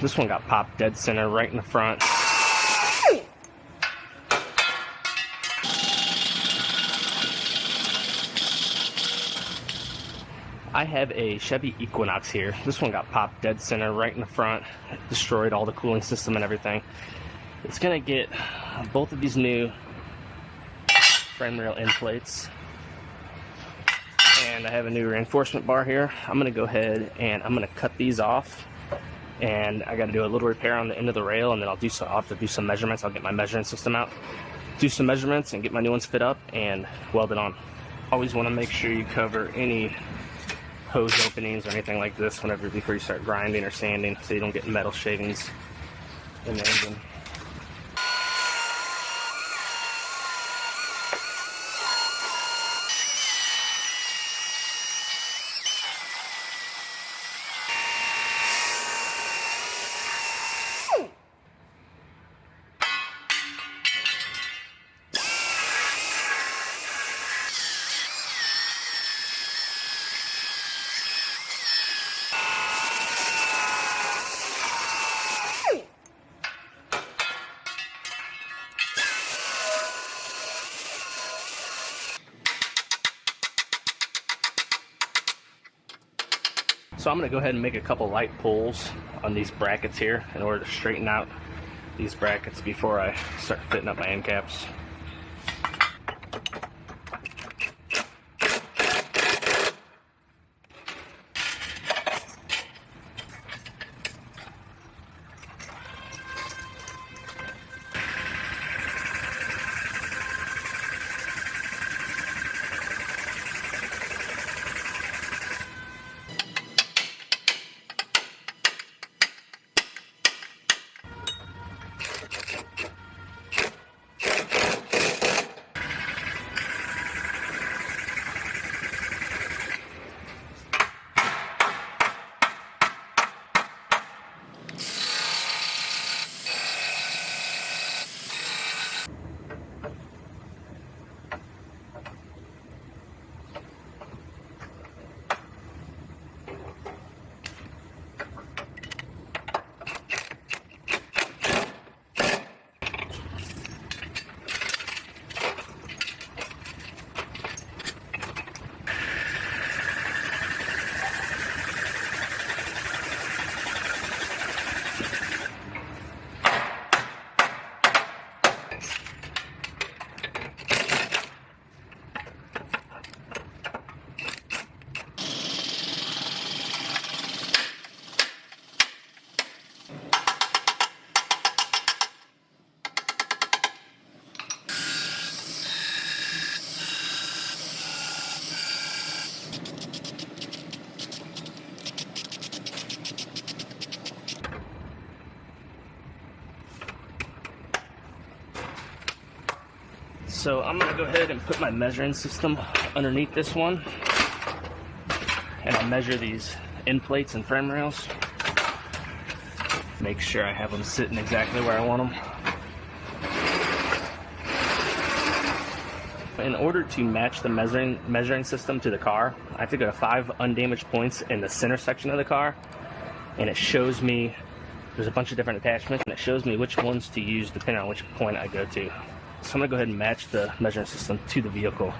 This one got popped dead center right in the front. I have a Chevy Equinox here. This one got popped dead center right in the front. It destroyed all the cooling system and everything. It's gonna get both of these new frame rail end plates. And I have a new reinforcement bar here. I'm gonna go ahead and I'm gonna cut these off. And I gotta do a little repair on the end of the rail, and then I'll have to do some measurements. I'll get my measuring system out, do some measurements, and get my new ones fit up and weld it on. Always wanna make sure you cover any hose openings or anything like this before you start grinding or sanding, so you don't get metal shavings in the engine. So I'm going to go ahead and make a couple light pulls on these brackets here in order to straighten out these brackets before I start fitting up my end caps. So I'm going to go ahead and put my measuring system underneath this one, and I'll measure these end plates and frame rails. Make sure I have them sitting exactly where I want them. In order to match the measuring system to the car, I have to go to 5 undamaged points in the center section of the car, and it shows me, there's a bunch of different attachments, and it shows me which ones to use depending on which point I go to. So I'm going to go ahead and match the measuring system to the vehicle.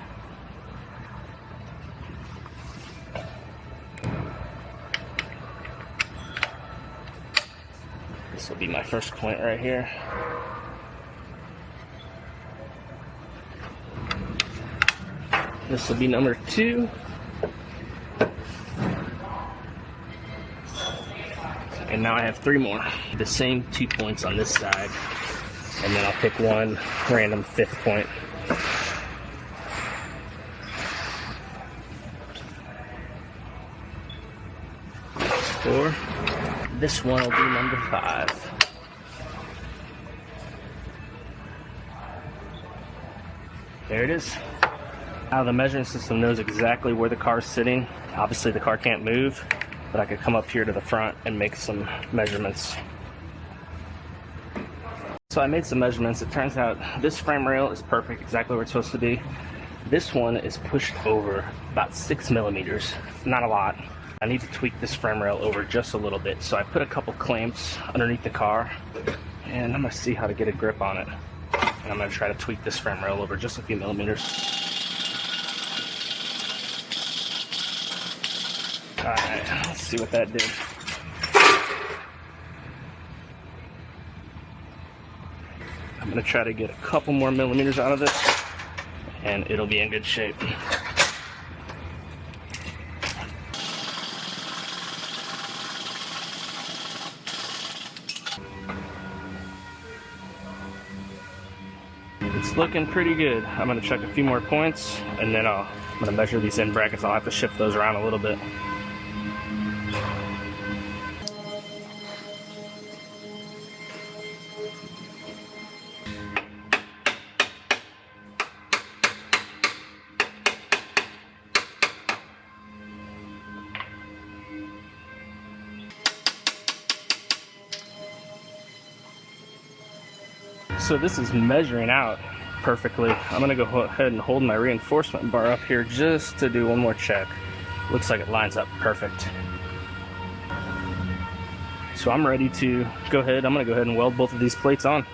This will be my first point right here. This will be number 2. And now I have 3 more. The same 2 points on this side. And then I'll pick one random 5th point. That's 4. This one will be number 5. There it is. Now the measuring system knows exactly where the car is sitting. Obviously the car can't move, but I could come up here to the front and make some measurements. So I made some measurements. It turns out this frame rail is perfect, exactly where it's supposed to be. This one is pushed over about 6 millimeters, not a lot. I need to tweak this frame rail over just a little bit. So I put a couple clamps underneath the car, and I'm gonna see how to get a grip on it. And I'm gonna try to tweak this frame rail over just a few millimeters. Alright, let's see what that did. I'm gonna try to get a couple more millimeters out of this, and it'll be in good shape. It's looking pretty good. I'm gonna check a few more points, and then I'm gonna measure these end brackets. I'll have to shift those around a little bit. So this is measuring out perfectly. I'm gonna go ahead and hold my reinforcement bar up here just to do one more check. Looks like it lines up perfect. So I'm ready to go ahead. I'm gonna go ahead and weld both of these plates on.